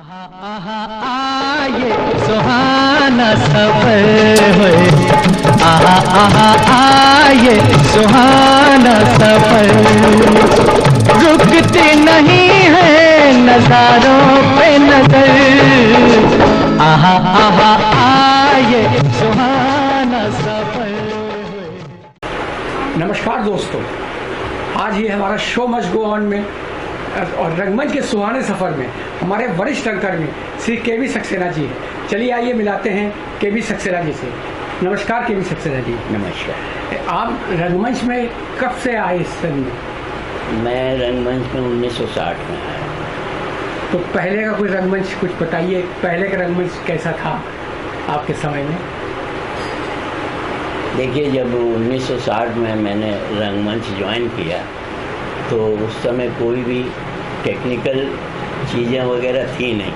आहा आहा आये सुहाना सफर है। आहा आहा आये सुहाना सफर, रुकती नहीं है नजारों पे नजर। आहा आहा आये सुहाना सफर है। नमस्कार दोस्तों, आज ये हमारा शो मस्ट गो ऑन में और रंगमंच के सुहाने सफ़र में हमारे वरिष्ठ रंगकर्मी श्री केवी सक्सेना जी हैं। चलिए आइए मिलाते हैं केवी सक्सेना जी से। नमस्कार केवी सक्सेना जी। नमस्कार। आप रंगमंच में कब से आए इस फिल्म में? मैं रंगमंच में 1960 में आया। तो पहले का कोई रंगमंच कुछ बताइए, पहले का रंगमंच कैसा था आपके समय में? देखिए, जब 1960 में मैंने रंगमंच ज्वाइन किया तो उस समय कोई भी टेक्निकल चीज़ें वगैरह थी नहीं।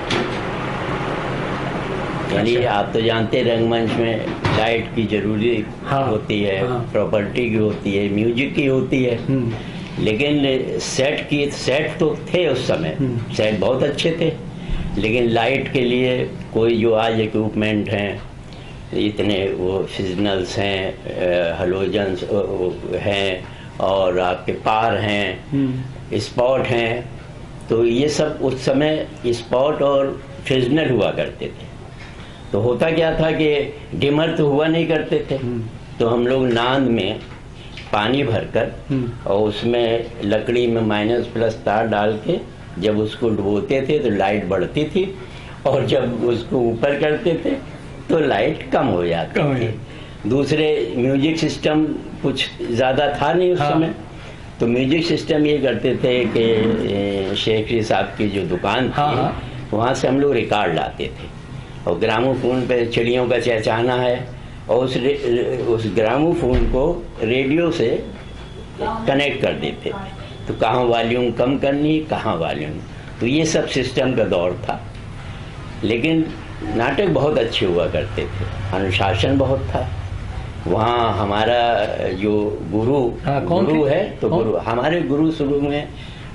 यानी आप तो जानते हैं रंगमंच में लाइट की जरूरी होती है, प्रॉपर्टी की होती है, म्यूजिक की होती है। लेकिन सेट तो थे उस समय, सेट बहुत अच्छे थे, लेकिन लाइट के लिए कोई जो आज इक्विपमेंट हैं, इतने वो सिग्नल्स हैं, हेलोजन्स हैं और आपके पार हैं, स्पॉट हैं, तो ये सब उस समय स्पॉट और फिजनल हुआ करते थे। तो होता क्या था कि डिमर तो हुआ नहीं करते थे, तो हम लोग नांद में पानी भरकर और उसमें लकड़ी में माइनस प्लस तार डाल के जब उसको डुबोते थे तो लाइट बढ़ती थी, और जब उसको ऊपर करते थे तो लाइट कम हो जाती थी। दूसरे म्यूजिक सिस्टम कुछ ज़्यादा था नहीं उस समय, तो म्यूजिक सिस्टम ये करते थे कि शेखरी साहब की जो दुकान थी वहाँ से हम लोग रिकॉर्ड लाते थे, और ग्रामोफोन पे चिड़ियों का चहचहाना है, और उस ग्रामोफोन को रेडियो से कनेक्ट कर देते थे, तो कहाँ वॉल्यूम कम करनी, कहाँ वॉल्यूम, तो ये सब सिस्टम का दौर था। लेकिन नाटक बहुत अच्छे हुआ करते थे, अनुशासन बहुत था वहाँ। हमारा जो गुरु है, तो गुरु हमारे गुरु शुरू में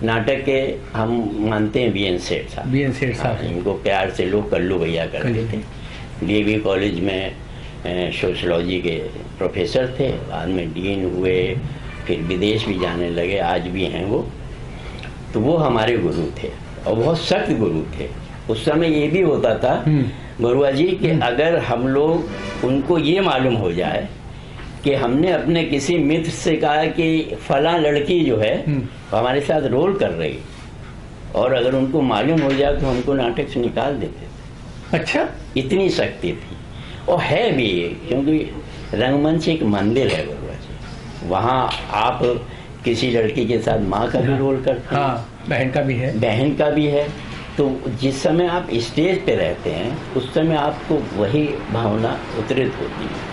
नाटक के हम मानते हैं बीएन सेठ साहब। इनको प्यार से लोग कल्लू भैया करते थे। डीएवी कॉलेज में सोशलॉजी के प्रोफेसर थे, बाद में डीन हुए, फिर विदेश भी जाने लगे, आज भी हैं वो। तो वो हमारे गुरु थे और बहुत सख्त गुरु थे। उस समय ये भी होता था गुरुआ जी कि अगर हम लोग उनको ये मालूम हो जाए कि हमने अपने किसी मित्र से कहा कि फला लड़की जो है वो हमारे साथ रोल कर रही, और अगर उनको मालूम हो जाए तो हमको नाटक से निकाल देते थे। अच्छा, इतनी शक्ति थी। और है भी, क्योंकि रंगमंच एक मंदिर है गुरुआ जी, वहाँ आप किसी लड़की के साथ माँ का भी रोल करते हैं, बहन का भी है। तो जिस समय आप स्टेज पे रहते हैं उस समय आपको वही भावना उतरित होती है,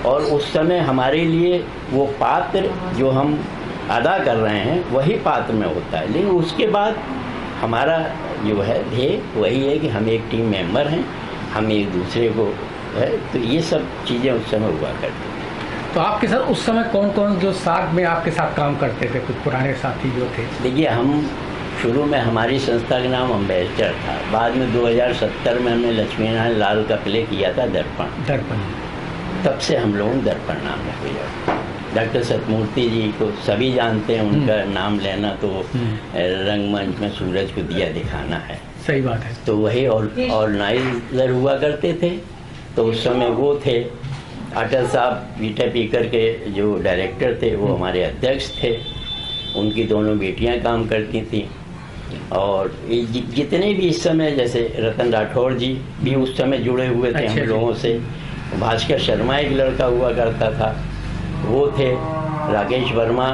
और उस समय हमारे लिए वो पात्र जो हम अदा कर रहे हैं वही पात्र में होता है। लेकिन उसके बाद हमारा जो है ध्येय वही है कि हम एक टीम मेंबर हैं, हम एक दूसरे को है, तो ये सब चीज़ें उस समय हुआ करती थी। तो आपके साथ उस समय कौन कौन जो साथ में आपके साथ काम करते थे, कुछ पुराने साथी जो थे? देखिए, हम शुरू में हमारी संस्था का नाम अम्बेसडर था, बाद में 2070 में हमने लक्ष्मी नारायण लाल का प्ले किया था दर्पण। तब से हम लोगों ने दर्पण नाम रख लिया। डॉक्टर सतमूर्ति जी को सभी जानते हैं, उनका नाम लेना तो रंगमंच में सूरज को दिया दिखाना है। सही बात है। तो वही ऑर्गेनाइजर हुआ करते थे, तो उस समय वो थे। अटल साहब बीटा पीकर के जो डायरेक्टर थे वो हमारे अध्यक्ष थे, उनकी दोनों बेटियां काम करती थी। और जितने भी इस समय, जैसे रतन राठौर जी भी उस समय जुड़े हुए थे हम लोगों से। भास्कर शर्मा एक लड़का हुआ करता था, वो थे। राकेश वर्मा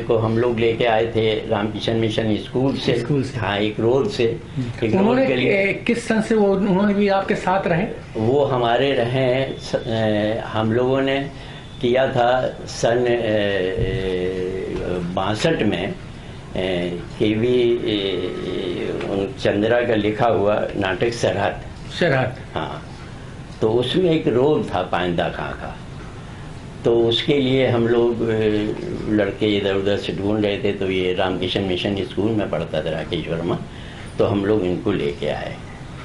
को हम लोग लेके आए थे रामकिशन मिशन स्कूल से। हाँ, एक रोड से। उन्होंने के लिए किस सन से उन्होंने भी आपके साथ रहे? वो हमारे रहे, हम लोगों ने किया था सन 62 में। केवी चंद्रा का लिखा हुआ नाटक सरहद। हाँ, तो उसमें एक रोल था पाइंदा खां का, तो उसके लिए हम लोग लड़के इधर उधर से ढूंढ रहे थे। तो ये रामकिशन मिशन स्कूल में पढ़ता था राकेश वर्मा, तो हम लोग इनको लेके आए।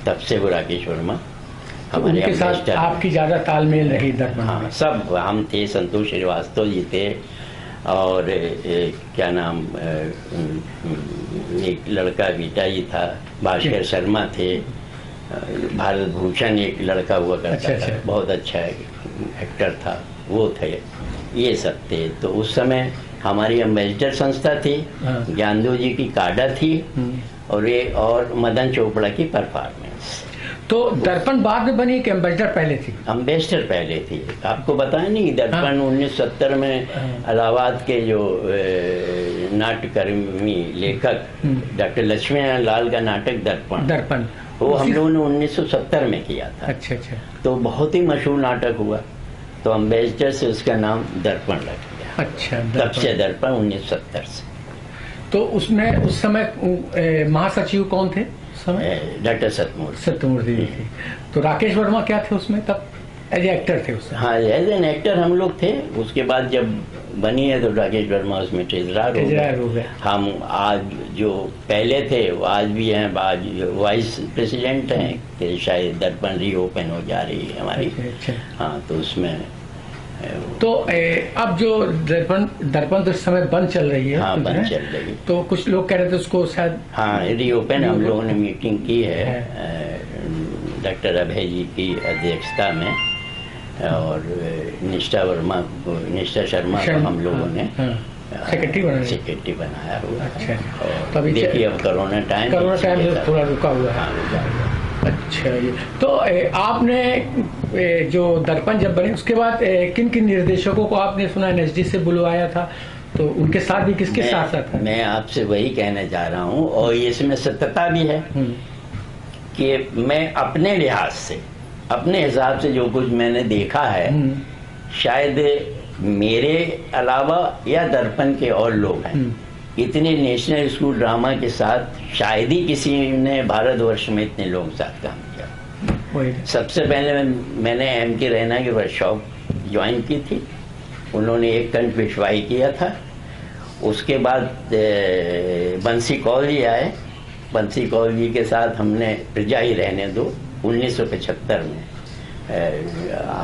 तब से वो राकेश वर्मा तो हमारे उनके साथ ambassador हैं। आपकी ज्यादा तालमेल रही दर्पण हाँ, में? सब हम थे, संतोष श्रीवास्तव जी थे, और क्या नाम, एक लड़का बेटा जी था, भास्कर शर्मा थे, भारत भूषण एक लड़का हुआ करता अच्छा। था, बहुत अच्छा एक्टर था, वो थे, ये सब थे। तो उस समय हमारी एम्बेसडर संस्था थी, हाँ। ज्ञानदेव जी की काडा थी, और मदन चोपड़ा की परफॉर्मेंस। तो दर्पण बाद में बनी कि एम्बेसडर पहले थी? अम्बेसडर पहले थी। आपको बताया नहीं, दर्पण 1970 में इलाहाबाद के जो नाट्यकर्मी लेखक डॉक्टर लक्ष्मी नारायण लाल का नाटक दर्पण, वो हम लोगों ने 1970 में किया था। अच्छा। तो बहुत ही मशहूर नाटक हुआ, तो अम्बेसडर से उसका नाम दर्पण रख दिया। अच्छा, तब से दर्पण 1970 से। तो उसमें उस समय महासचिव कौन थे उस समय? डॉक्टर सत्यमूर्ति। सत्यमूर्ति जी थे। तो राकेश वर्मा क्या थे उसमें तब? एज एक्टर थे उस समय? हाँ, एज एन एक्टर हम लोग थे। उसके बाद जब बनी है तो राकेश वर्मा उसमें ट्रेजरर हो गए। हम आज जो पहले थे वो आज भी हैं, आज वाइस प्रेसिडेंट हैं, कि शायद दर्पण रीओपन हो जा रही है हमारी। अच्छा। हाँ, तो उसमें तो अब जो दर्पण तो इस समय बंद चल रही है। हाँ, बंद चल रही है। तो कुछ लोग कह रहे थे उसको शायद हाँ, रीओपन हम लोगों ने मीटिंग की है डॉक्टर अभय जी की अध्यक्षता में, और निष्ठा शर्मा को हम लोगों ने सेक्रेटरी बनाया हुआ। अच्छा। और तो अभी देखिए अब कोरोना टाइम थोड़ा रुका हुआ है। हाँ, रुका हुआ। अच्छा, ये तो आपने जो दर्पण जब बने उसके बाद किन किन निर्देशकों को आपने सुना एनएसडी से बुलवाया था, तो उनके साथ भी किसके साथ था? मैं आपसे वही कहने जा रहा हूँ, और इसमें सत्यता भी है कि मैं अपने लिहाज से, अपने हिसाब से जो कुछ मैंने देखा है, शायद मेरे अलावा या दर्पण के और लोग हैं, इतने नेशनल स्कूल ड्रामा के साथ शायद ही किसी ने भारतवर्ष में इतने लोगों के साथ काम किया। सबसे पहले मैंने M.K. रैना की वर्कशॉप ज्वाइन की थी, उन्होंने एक कंठ पिछवाई किया था। उसके बाद बंसी कौल जी आए, बंसी कौल जी के साथ हमने प्रजा ही रहने दो 1975 में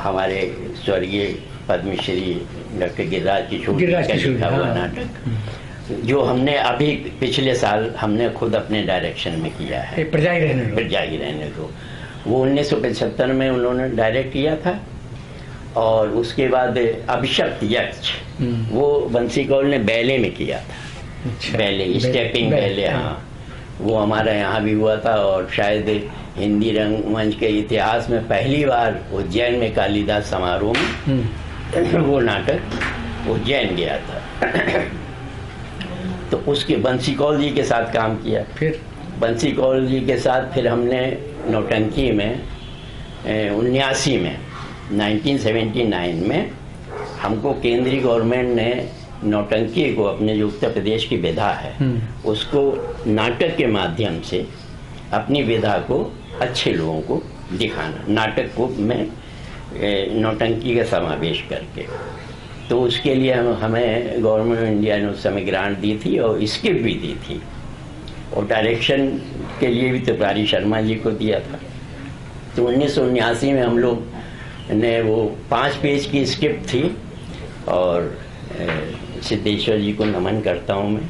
हमारे स्वर्गीय पद्मश्री डॉक्टर गिरिराज किशोर का लिखा हुआ नाटक, जो हमने अभी पिछले साल हमने खुद अपने डायरेक्शन में किया है, प्रजा ही रहने दो। वो 1975 में उन्होंने डायरेक्ट किया था। और उसके बाद अभिशप्त यक्ष, वो बंसी कौल ने बैले में किया था। अच्छा, बैले, स्टेपिंग बैले। हाँ, वो हमारा यहाँ भी हुआ था, और शायद हिंदी रंगमंच के इतिहास में पहली बार उज्जैन में कालिदास समारोह में वो नाटक उज्जैन गया था। तो उसके बंसी कौल जी के साथ काम किया। फिर बंसी कौल जी के साथ फिर हमने नौटंकी में 1979 में हमको केंद्रीय गवर्नमेंट ने नौटंकी को, अपने जो उत्तर प्रदेश की विधा है, उसको नाटक के माध्यम से अपनी विधा को अच्छे लोगों को दिखाना, नाटक को में नौटंकी का समावेश करके। तो उसके लिए हमें गवर्नमेंट ऑफ इंडिया ने उस समय ग्रांट दी थी और स्क्रिप्ट भी दी थी, और डायरेक्शन के लिए भी त्रिपुरारी शर्मा जी को दिया था। तो 1979 में हम लोग ने वो 5 पेज की स्क्रिप्ट थी, और सिद्धेश्वर जी को नमन करता हूँ मैं,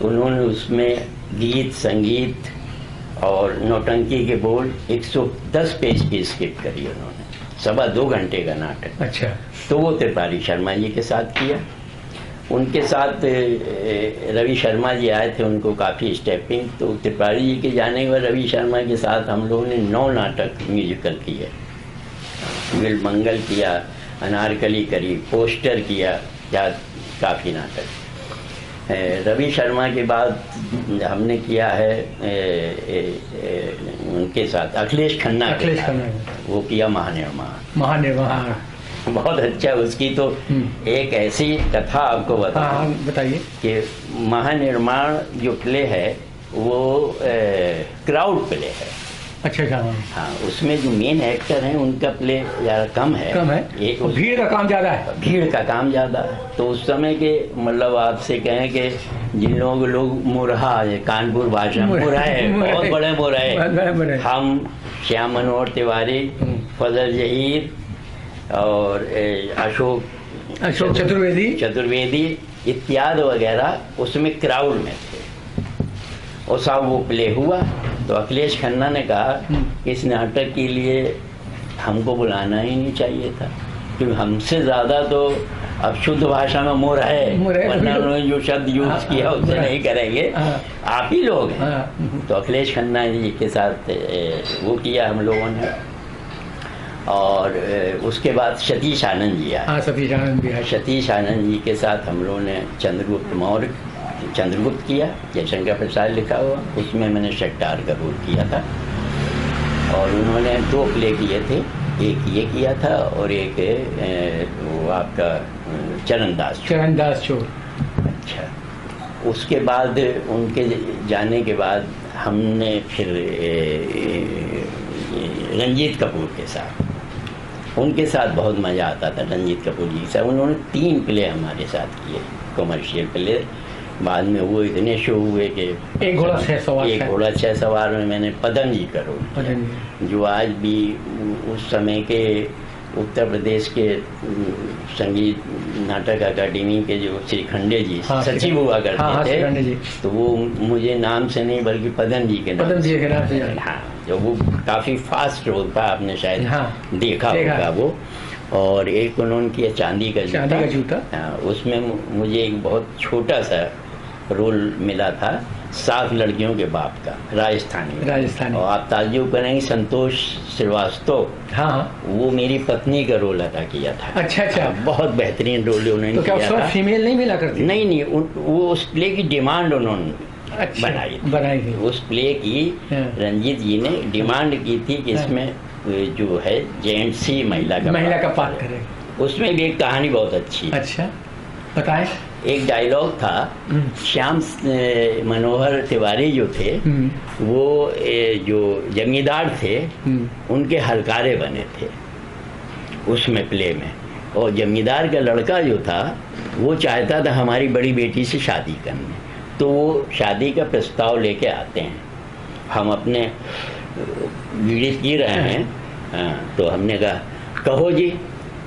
उन्होंने उसमें गीत, संगीत और नौटंकी के बोल 110 पेज की स्क्रिप्ट करी उन्होंने, 2.25 घंटे का नाटक। अच्छा। तो वो त्रिपुरारी शर्मा जी के साथ किया। उनके साथ रवि शर्मा जी आए थे, उनको काफ़ी स्टेपिंग। तो त्रिपुरारी जी के जाने के बाद रवि शर्मा के साथ हम लोगों ने 9 नाटक म्यूजिकल किए। बिल मंगल किया, अनारकली करी, पोस्टर किया, या काफ़ी नाटक। रवि शर्मा के बाद हमने किया है उनके साथ अखिलेश खन्ना के साथ, वो किया महानिर्माण। बहुत अच्छा। उसकी तो एक ऐसी कथा आपको बताइए कि महानिर्माण जो प्ले है वो क्राउड प्ले है, अच्छा अच्छा, हाँ, उसमें जो मेन एक्टर हैं उनका प्ले ज़्यादा कम है। कम है, ये और भीड़ का काम ज़्यादा है। भीड़ का काम ज़्यादा है। तो उस समय के मतलब आपसे कहें कि जिन लोगों को लोग मुरहा है, कानपुर भाषा में मुरहे, बहुत बड़े मुरहे, हम श्याम मनोहर तिवारी, फजल जहीर और अशोक चतुर्वेदी इत्यादि वगैरह उसमें क्राउड में थे। और साहब वो प्ले हुआ तो अखिलेश खन्ना ने कहा इस नाटक के लिए हमको बुलाना ही नहीं चाहिए था, क्योंकि हमसे ज़्यादा तो अब शुद्ध भाषा में मुरहे, वरना उन्होंने जो शब्द यूज किया उससे नहीं करेंगे, आप ही लोग हैं। तो अखिलेश खन्ना जी के साथ वो किया हम लोगों ने। और उसके बाद सतीश आनंद जी आए। सतीश आनंद जी के साथ हम लोगों ने चंद्रगुप्त किया, जयशंकर प्रसाद लिखा हुआ, उसमें मैंने शट्टार का रोल किया था। और उन्होंने 2 प्ले किए थे, एक ये किया था और एक वो आपका चरणदास चोर। अच्छा, उसके बाद उनके जाने के बाद हमने फिर रंजीत कपूर के साथ, उनके साथ बहुत मज़ा आता था। रंजीत कपूर जी के साथ उन्होंने 3 प्ले हमारे साथ किए, कमर्शियल प्ले। बाद में वो इतने शो हुए कि एक घोड़ा 6 सवार में मैंने पदम जी का रोल किया, जो आज भी उस समय के उत्तर प्रदेश के संगीत नाटक अकादमी के जो श्री खंडे जी सचिव हुआ करते थे, तो वो मुझे नाम से नहीं बल्कि पदम जी के नाम से। हाँ, जो वो काफ़ी फास्ट रोल था, आपने शायद देखा होगा वो। और एक उन्होंने किया चांदी का जूता। हाँ, उसमें मुझे एक बहुत छोटा सा रोल मिला था, 7 लड़कियों के बाप का, राजस्थानी। और आप ताज्जुब करेंगे, संतोष श्रीवास्तव, वो मेरी पत्नी का रोल अदा किया था। अच्छा, बहुत बेहतरीन रोल उन्होंने किया था। फीमेल नहीं मिला करती? नहीं, वो उस प्ले की डिमांड उन्होंने बनाई थी। उस प्ले की रंजीत जी ने डिमांड की थी कि इसमें जो है जेंट्सी महिला का पात्र करें। उसमें भी एक कहानी बहुत अच्छी। अच्छा, बताएं। एक डायलॉग था, श्याम मनोहर तिवारी जो थे, वो जो जमींदार थे, उनके हलकारे बने थे उसमें प्ले में। और जमींदार का लड़का जो था वो चाहता था हमारी बड़ी बेटी से शादी करने, तो वो शादी का प्रस्ताव लेके आते हैं। हम अपने वीडियो की रहे हैं, तो हमने कहा कहो जी,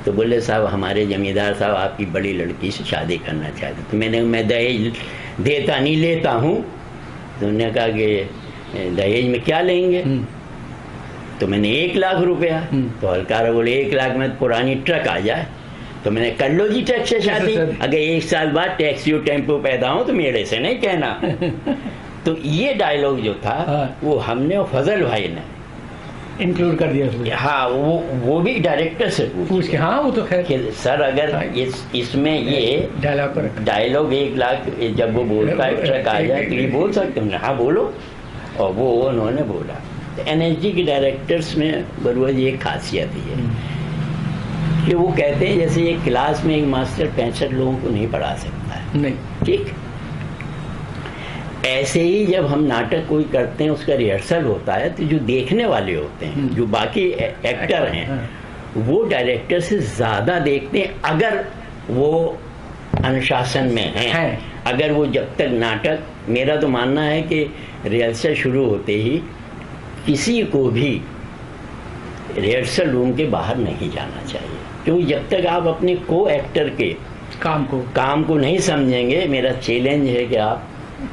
तो बोले साहब हमारे जमींदार साहब आपकी बड़ी लड़की से शादी करना चाहते। तो मैं दहेज देता नहीं लेता हूँ। तो उन्होंने कहा कि दहेज में क्या लेंगे? तो मैंने 1 लाख रुपया। तो हलकारा बोले 1 लाख में पुरानी ट्रक आ जाए। तो मैंने कर लो जी ट्रक से शादी, अगर 1 साल बाद टैक्सी और टेम्पो पैदा हो तो मेरे से नहीं कहना। तो ये डायलॉग जो था वो हमने और फजल भाई ने इंक्लूड कर दिया। हाँ, वो भी डायरेक्टर से पूछ के। हाँ, वो तो खैर सर अगर इसमें ये डायलॉग 1 लाख जब वो बोलता है ट्रक आ जाए तो ये बोल सकते हैं? हाँ बोलो। और वो उन्होंने बोला। तो NSD के डायरेक्टर्स में बरुआ जी एक खासियत है कि वो कहते हैं जैसे एक क्लास में एक मास्टर 65 लोगों को नहीं पढ़ा सकता है, नहीं ठीक। ऐसे ही जब हम नाटक कोई करते हैं उसका रिहर्सल होता है, तो जो देखने वाले होते हैं, जो बाकी एक्टर हैं, वो डायरेक्टर से ज़्यादा देखते हैं अगर वो अनुशासन में हैं। अगर वो जब तक नाटक, मेरा तो मानना है कि रिहर्सल शुरू होते ही किसी को भी रिहर्सल रूम के बाहर नहीं जाना चाहिए, क्योंकि जब तक आप अपने को एक्टर के काम को नहीं समझेंगे, मेरा चैलेंज है कि आप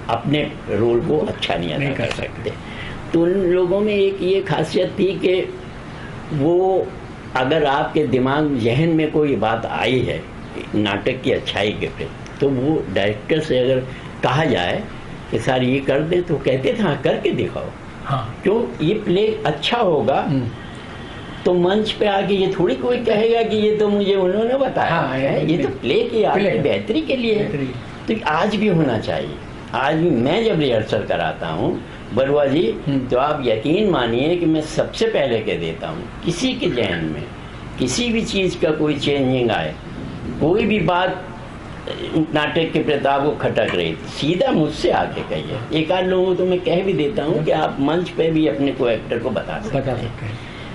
अपने रोल को अच्छा नहीं अदा कर सकते। तो उन लोगों में एक ये खासियत थी कि वो अगर आपके दिमाग जहन में कोई बात आई है नाटक की अच्छाई के पे, तो वो डायरेक्टर से अगर कहा जाए कि सर ये कर दे, तो कहते थे हाँ करके दिखाओ। हाँ, क्यों ये प्ले अच्छा होगा तो मंच पे आके ये थोड़ी कोई कहेगा कि ये तो मुझे उन्होंने बताया है, ये तो प्ले की आपकी बेहतरी के लिए है। तो आज भी होना चाहिए। आज भी मैं जब रिहर्सल कराता हूँ बरुआ जी, तो आप यकीन मानिए कि मैं सबसे पहले कह देता हूँ, किसी के जहन में किसी भी चीज़ का कोई चेंजिंग आए, कोई भी बात नाटक के प्रताप वो खटक रही थी, सीधा मुझसे आके कहिए। एक आध लोगों को तो मैं कह भी देता हूँ कि आप मंच पे भी अपने को एक्टर को बता सकते हैं।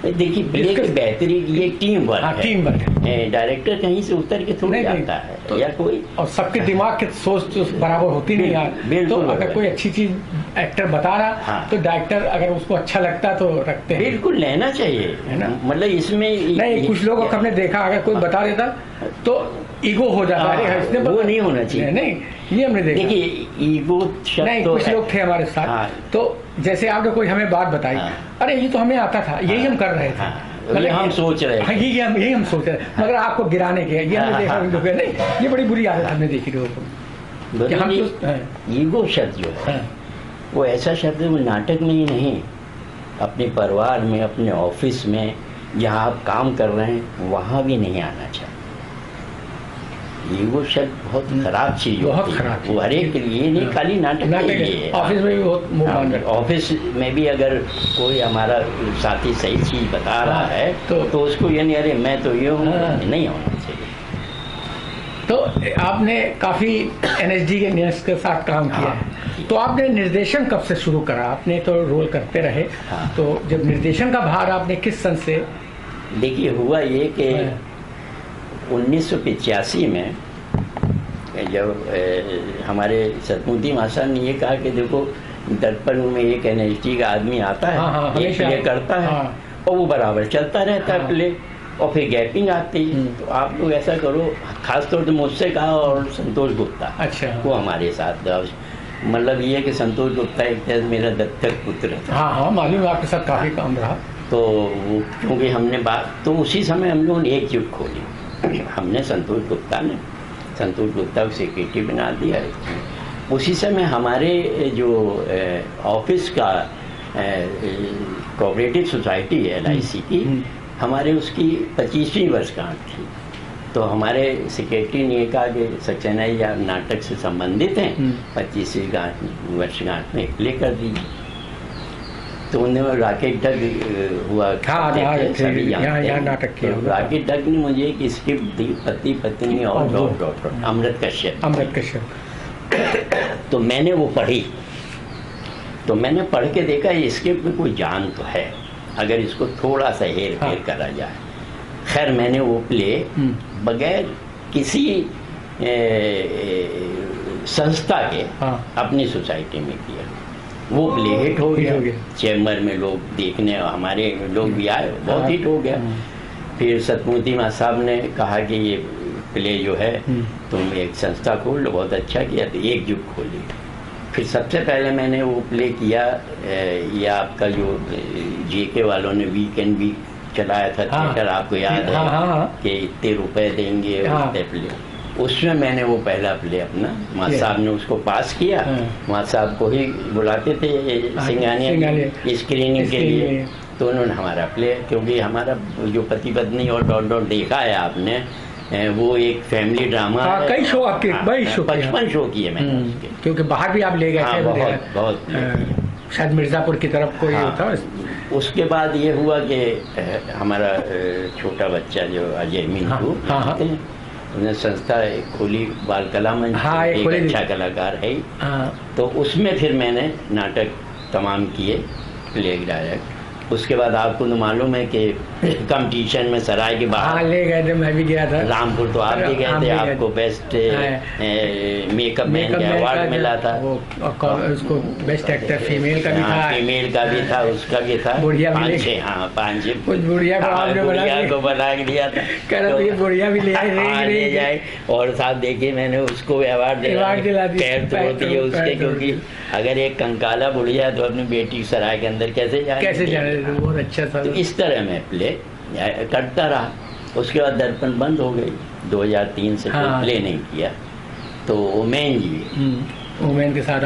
देखिए प्ले की बेहतरी ये टीम वर्क है, टीम वर्क है। डायरेक्टर कहीं से उतर के थोड़ी आता है तो, या कोई, और सबके दिमाग की सोच तो बराबर होती नहीं यार। तो अगर कोई अच्छी चीज एक्टर बता रहा, हाँ। तो डायरेक्टर अगर उसको अच्छा लगता तो रखते हैं। बिल्कुल लेना चाहिए, है ना? मतलब इसमें नहीं, कुछ लोगों को हमने देखा, अगर कोई बता देता तो ईगो हो जाता है, अरे इसने वो नहीं होना चाहिए। नहीं, ये हमने देखा। देखिए ईगो शब्द नहीं, तो कुछ लोग थे हमारे साथ, हाँ। तो जैसे आपने कोई हमें बात बताई, हाँ। अरे ये तो हमें आता था, यही हम कर रहे थे, हाँ। ये हम सोच रहे थे, यही हम सोच रहे थे, मगर आपको गिराने के ये हमने देखा। नहीं, ये बड़ी बुरी आदत हमने देखी लोगों को। ईगो शब्द जो है वो ऐसा शब्द है, वो नाटक में ही नहीं, अपने परिवार में, अपने ऑफिस में, जहाँ आप काम कर रहे हैं वहाँ भी नहीं आना चाहिए। ईगो शब्द बहुत खराब चीज होती है, वो हर एक के लिए नहीं, खाली नाटक के लिए। ऑफिस में भी बहुत, ऑफिस में भी अगर कोई हमारा साथी सही चीज बता रहा है तो उसको ये नहीं, अरे मैं तो ये हूँ, नहीं होना चाहिए। तो आपने काफी एनएसडी के न्यास के साथ काम किया है, तो आपने निर्देशन कब से शुरू करा? आपने तो रोल करते रहे, तो जब निर्देशन का भार आपने किस सन से? देखिए हुआ ये कि 1985 में जब हमारे सतमुद्दीन मास्टर ने ये कहा कि देखो दर्पण में एक एनएसडी का आदमी आता है, एक प्ले करता है और वो बराबर चलता रहता है प्ले, और फिर गैपिंग आती है, तो आप लोग ऐसा करो, खासतौर से मुझसे कहा और संतोष गुप्ता, अच्छा, वो हमारे साथ, मतलब ये कि संतोष गुप्ता एक तरह मेरा दत्तक पुत्र था। हाँ, मालूम है, आपके साथ काफी काम रहा। तो क्योंकि हमने बात, तो उसी समय हम लोगों ने एक जुट खोली, हमने संतोष गुप्ता को सेक्रेटरी बना दिया। उसी समय हमारे जो ऑफिस का कोऑपरेटिव सोसाइटी है LIC की, हमारे उसकी 25वीं वर्षगांठ थी, तो हमारे सेक्रेटरी ने कहा कि सक्सेना जी आप नाटक से संबंधित हैं, 25वीं वर्षगांठ में प्ले कर दीजिए। तो उन्होंने राकेट डग हुआ, यहाँ नाटक किया। राकेट डग ने मुझे एक स्क्रिप्ट दी, पति पत्नी और डॉक्टर अमृत कश्यप। तो मैंने वो पढ़ी, तो मैंने पढ़ के देखा ये स्क्रिप्ट में कोई जान तो है, अगर इसको थोड़ा सा हेर फेर करा जाए। खैर मैंने वो प्ले बगैर किसी संस्था के अपनी सोसाइटी में किया, वो प्ले हिट हो गया। चैम्बर में लोग देखने, हमारे लोग भी आए, बहुत हिट हो गया। फिर सतमुद्दीन मास्टर साहब ने कहा कि ये प्ले जो है तुम एक संस्था खोल लो, बहुत अच्छा किया, तो एक जुट खोली। फिर सबसे पहले मैंने वो प्ले किया, या आपका जो JK वालों ने वीकेंड वीक चलाया था थिएटर, आपको याद है कि इतने रुपए देंगे, उतने प्ले, उसमें मैंने वो पहला प्ले अपना, मास्टर साहब ने उसको पास किया। मास्टर साहब को ही बुलाते थे सिंगानिया स्क्रीनिंग के लिए, तो उन्होंने हमारा प्ले, क्योंकि हमारा जो पति पत्नी और डॉट देखा है आपने, वो एक फैमिली ड्रामा है। कई शो आपके, 55 शो किए मैंने उसके, क्योंकि बाहर भी आप ले गए थे, बहुत शायद मिर्जापुर की तरफ कोई था। उसके बाद ये हुआ कि हमारा छोटा बच्चा जो अजय मिंटू, उन्होंने संस्था खोली बाल कला मंच, एक अच्छा कलाकार है, तो उसमें फिर मैंने नाटक तमाम किए, प्ले डायरेक्ट। उसके बाद आपको तो मालूम है कि कंपटीशन में सराय के बाहर ले गए थे, मैं भी गया था रामपुर, तो आप भी गए थे, आपको बेस्ट मेकअप मैन का अवार्ड मिला था, उसको बेस्ट एक्टर फीमेल का भी था, उसका भी था, 5-6 बुढ़िया को बना दिया था, बुढ़िया भी ले जाए। और साथ देखिए मैंने उसको अवार्ड दिला, पैर तोड़ दिए उसके, क्योंकि अगर एक कंकाला बुढ़िया तो अपनी बेटी सराय के अंदर कैसे जाए, बहुत अच्छा था। तो इस तरह मैं प्ले करता रहा। उसके बाद दर्पण बंद हो गई, 2003 से कोई प्ले नहीं किया। तो ओमेन जी, ओमेन के साथ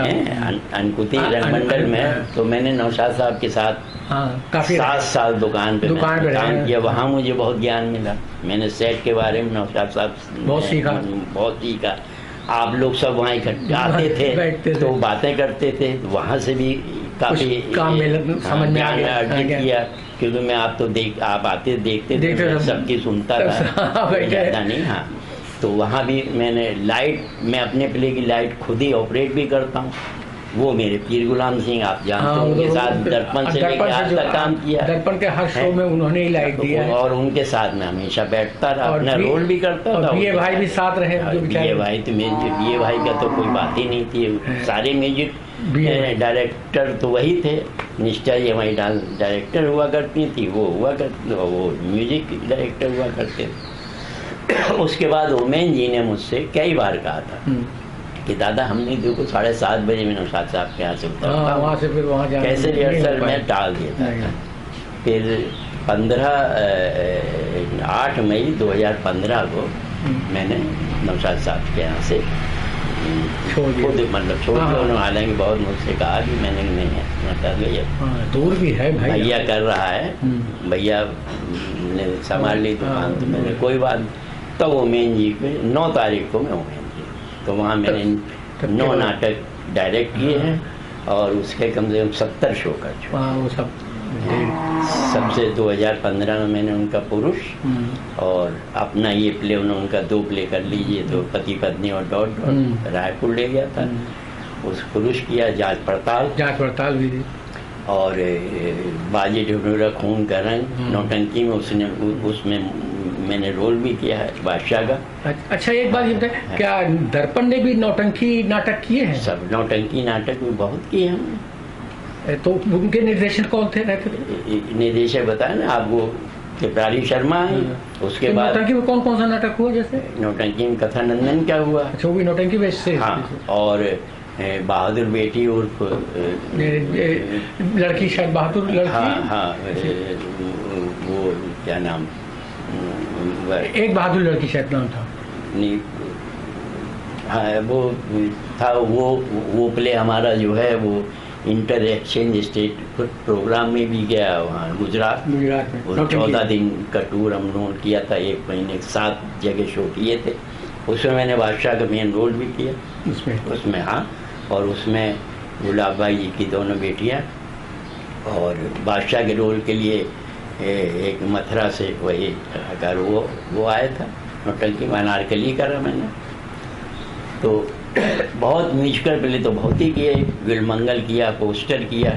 अनकुती रंगमंडल में, तो मैंने नौशाद साहब के साथ काफी 7 साल दुकान पे काम किया। वहाँ मुझे बहुत ज्ञान मिला, मैंने सेट के बारे में नौशाद साहब बहुत सीखा। आप लोग सब वहाँ इकट्ठे आते थे तो बातें करते थे, वहाँ से भी काफी समझ में अर्जित किया, क्योंकि मैं आप आते देखते थे, सबकी सुनता था, ज़्यादा नहीं। तो वहाँ भी मैंने लाइट, मैं अपने प्ले की लाइट खुद ही ऑपरेट भी करता हूँ। वो मेरे पीर गुलाम सिंह, आप जानते हैं, उनके साथ दर्पण से लेकर आज तक काम किया। दर्पण के हर शो में उन्होंने ही लाइट दिया है। और उनके साथ मैं हमेशा बैठता रहा, अपना रोल भी करता था। ये भाई भी साथ रहे। ये भाई तो ये भाई का तो कोई बात ही नहीं थी। सारे म्यूजिक डायरेक्टर तो वही थे। निष्ठा जी हमारी डायरेक्टर हुआ करती थी, वो म्यूजिक डायरेक्टर हुआ करते थे। उसके बाद ओमेन जी ने मुझसे कई बार कहा था कि दादा हमने देखो 7:30 बजे में नौशाद साहब के यहाँ से उतरता हूँ, से फिर वहाँ जाना कैसे रिहर्सल में टाल देता था। फिर 8 मई 2015 को मैंने नौशाद साहब के यहाँ से खुद मतलब छोड़ दिया। उन्होंने हालांकि बहुत मुझसे कहा कि मैंने नहीं है कर लिया, दूर भी है भाई, भैया कर रहा है, भैया ने संभाल ली दुकान, तो मैंने कोई बात। तो ओमेन जी पे 9 तारीख को मैं ओमेन जी, तो वहाँ मैंने 9 नाटक डायरेक्ट किए हैं और उसके कम से कम 70 शो कर चुका। वो सब सबसे 2015 में मैंने उनका पुरुष और अपना ये प्ले उनका 2 प्ले कर लीजिए, तो पति पत्नी और डॉट रायपुर ले गया था। उस पुरुष किया, जांच पड़ताल भी थी, और बाजी ढूंढूरा खून का रंग नौटंकी में उसमें मैंने रोल भी किया है बादशाह का। अच्छा एक बात ये बताए, क्या दर्पण ने भी नौटंकी नाटक किए हैं? सब नौटंकी नाटक भी बहुत किए हमने। तो उनके निर्देशक कौन थे रहते थे? निर्देशक बताया ना आपको, त्रिपुरारी शर्मा है। उसके तो बाद नौटंकी में कौन कौन सा नाटक हुआ? जैसे नौटंकी में कथा नंदन क्या हुआ। अच्छा, वो भी नौटंकी बेस से। हाँ, और बहादुर बेटी उर्फ लड़की, शायद बहादुर लड़की। हाँ, वो क्या नाम, एक बहादुर लड़की शायद नाम था। नहीं, हाँ वो था। वो प्ले हमारा जो है वो इंटर एक्सचेंज स्टेट प्रोग्राम में भी गया वहाँ गुजरात में। 14 दिन का टूर हम लोगों ने किया था, 1 महीने 7 जगह शो किए थे। उसमें मैंने बादशाह का मेन रोल भी किया उसमें। हाँ, और उसमें गुलाब भाई जी की दोनों बेटियाँ, और बादशाह के रोल के लिए एक मथुरा से वही अगर वो आया था। नौटंकी में अनारकली करा मैंने। तो बहुत म्यूजिकल प्ले तो बहुत ही किए, विलमंगल किया, पोस्टर किया।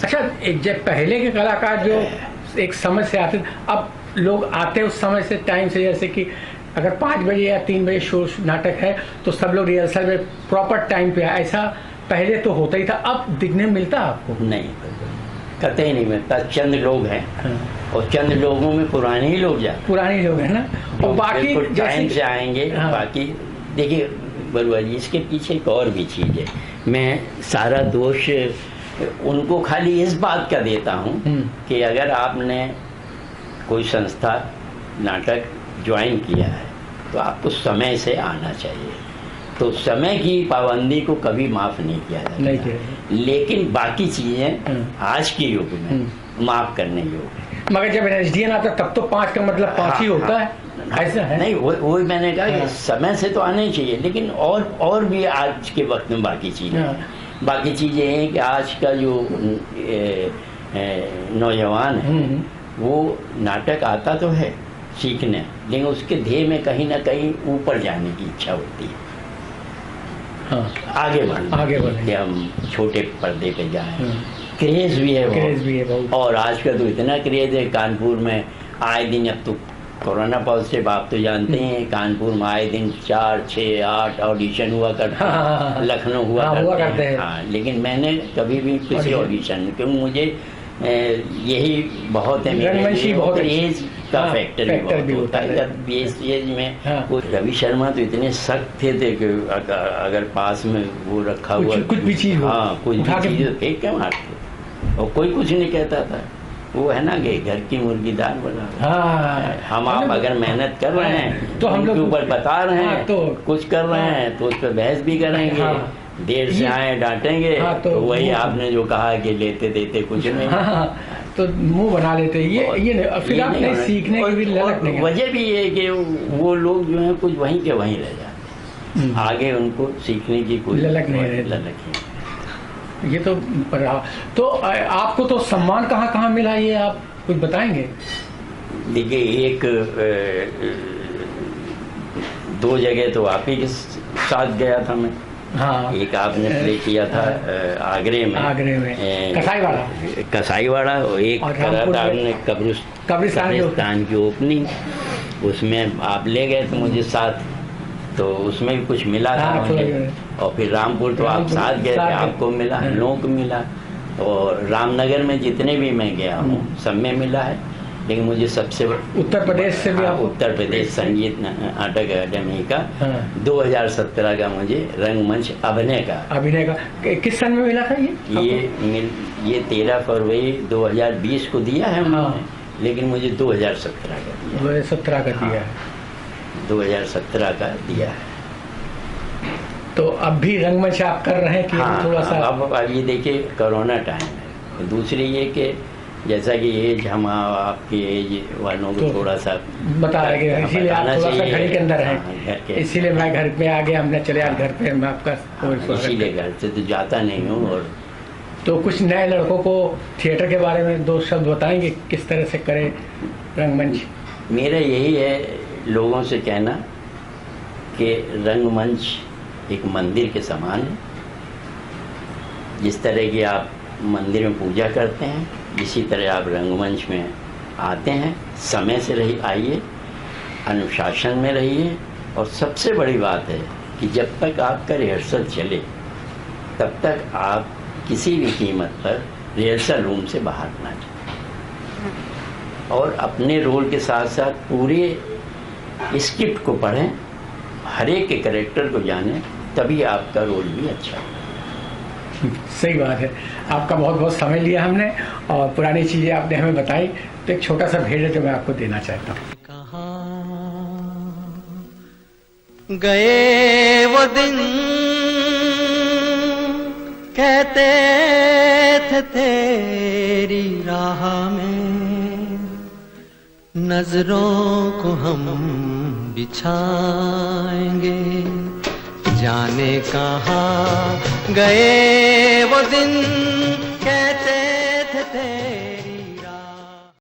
अच्छा, एक जब पहले के कलाकार जो एक समय से आते, अब लोग आते उस समय से टाइम से, जैसे कि अगर 5 बजे या 3 बजे शो नाटक है तो सब लोग रिहर्सल में प्रॉपर टाइम पे आए। ऐसा पहले तो होता ही था, अब दिखने मिलता आपको? नहीं, कतई नहीं मिलता। चंद लोग हैं और चंद लोगों में पुराने ही लोग हैं ना, और बाकी टाइम से आएंगे। बाकी देखिए बरुआ जी, इसके पीछे एक और भी चीज़ है। मैं सारा दोष उनको खाली इस बात का देता हूँ कि अगर आपने कोई संस्था नाटक ज्वाइन किया है तो आपको समय से आना चाहिए। तो समय की पाबंदी को कभी माफ नहीं किया जाता, लेकिन बाकी चीजें आज के युग में माफ करने योग्य। मगर जब एसडीएन आता तब तो 5 का मतलब 5 ही होता है, ऐसा है? नहीं, वो मैंने कहा कि समय से तो आना ही चाहिए, लेकिन और भी आज के वक्त में बाकी चीजें हैं कि आज का जो नौजवान है वो नाटक आता तो है सीखने, लेकिन उसके ध्येय में कहीं ना कहीं ऊपर जाने की इच्छा होती है। आगे बढ़े कि हम छोटे पर्दे पे जाएं। क्रेज भी है बहुत। और आज का तो इतना क्रेज है, कानपुर में आए दिन, अब तो कोरोना पॉजिटिव आप तो जानते हैं, कानपुर में आए दिन 4, 6, 8 ऑडिशन हुआ करते, लखनऊ हुआ करते हैं। हाँ, लेकिन मैंने कभी भी किसी ऑडिशन, क्योंकि मुझे यही बहुत है, मेरे एज का फैक्टर भी होता है। जब एज में रवि शर्मा तो इतने सख्त थे कि अगर पास में वो रखा हुआ कुछ भी चीज, हाँ कुछ भी चीज फेंक के मारते, और कोई कुछ नहीं कहता था। वो है ना कि घर की मुर्गी दाल बना। हम आप अगर मेहनत कर रहे हैं तो हम लोग ऊपर बता रहे हैं, तो कुछ कर रहे हैं तो उस पर बहस भी करेंगे, देर से आए डांटेंगे, तो वही आपने जो कहा कि लेते देते कुछ नहीं, तो मुंह बना लेते। ये फिर आप नहीं सीखने की भी ललक नहीं। वजह भी ये कि वो लोग जो है कुछ वहीं के वहीं रह जाते, आगे उनको सीखने की कोई ललक नहीं। ये तो आपको तो सम्मान कहाँ मिला, ये आप कुछ बताएंगे? देखिए, एक 2 जगह तो आप ही के साथ गया था मैं। हाँ, एक आपने प्ले किया था आगरे में, कसाईवाड़ा, कसाईवाड़ा, एक और करा रामपुर था में आपने कब्रिस्तान की ओपनिंग, उसमें आप ले गए थे मुझे साथ, तो उसमें भी कुछ मिला था हाँ, मुझे। और फिर रामपुर तो आप साथ गए थे, आपको मिला, लोगों को मिला। और रामनगर में जितने भी मैं गया हूँ सब में मिला है, लेकिन मुझे सबसे उत्तर प्रदेश से भी आप, उत्तर प्रदेश संगीत नाटक अकादमी का 2017 का मुझे रंगमंच अभिनय का किस सन में मिला था ये 13 फरवरी 2020 को दिया है उन्होंने, लेकिन मुझे 2017 का दिया, 2017 का दिया है, 2017 का दिया है। तो अब भी रंगमंच आप कर रहे हैं कि थोड़ा सा? अब ये देखिए कोरोना टाइम है, दूसरी ये कि जैसा कि एज हम आपके एज वालों को थोड़ा सा बता रहे हैं, इसीलिए आप थोड़ा सा घर के अंदर हैं, इसीलिए मैं घर पे आ गया, हमने चले आज घर पे, मैं आपका इसीलिए घर से तो जाता नहीं हूँ। और तो कुछ नए लड़कों को थिएटर के बारे में 2 शब्द बताएंगे, किस तरह से करें रंगमंच? मेरा यही है लोगों से कहना कि रंगमंच एक मंदिर के समान है। जिस तरह की आप मंदिर में पूजा करते हैं, इसी तरह आप रंगमंच में आते हैं, समय से आइए, अनुशासन में रहिए। और सबसे बड़ी बात है कि जब तक आपका रिहर्सल चले तब तक आप किसी भी कीमत पर रिहर्सल रूम से बाहर ना जाए, और अपने रोल के साथ साथ पूरे स्क्रिप्ट को पढ़ें, हर एक के कैरेक्टर को जानें, तभी आपका रोल भी अच्छा होगा। सही बात है। आपका बहुत बहुत समय लिया हमने, और पुरानी चीज़ें आपने हमें बताई, तो एक छोटा सा भेंट है जो मैं आपको देना चाहता हूँ। कहाँ गए वो दिन कहते थे तेरी राह में नजरों को हम बिछाएंगे, जाने कहाँ गए वो दिन कहते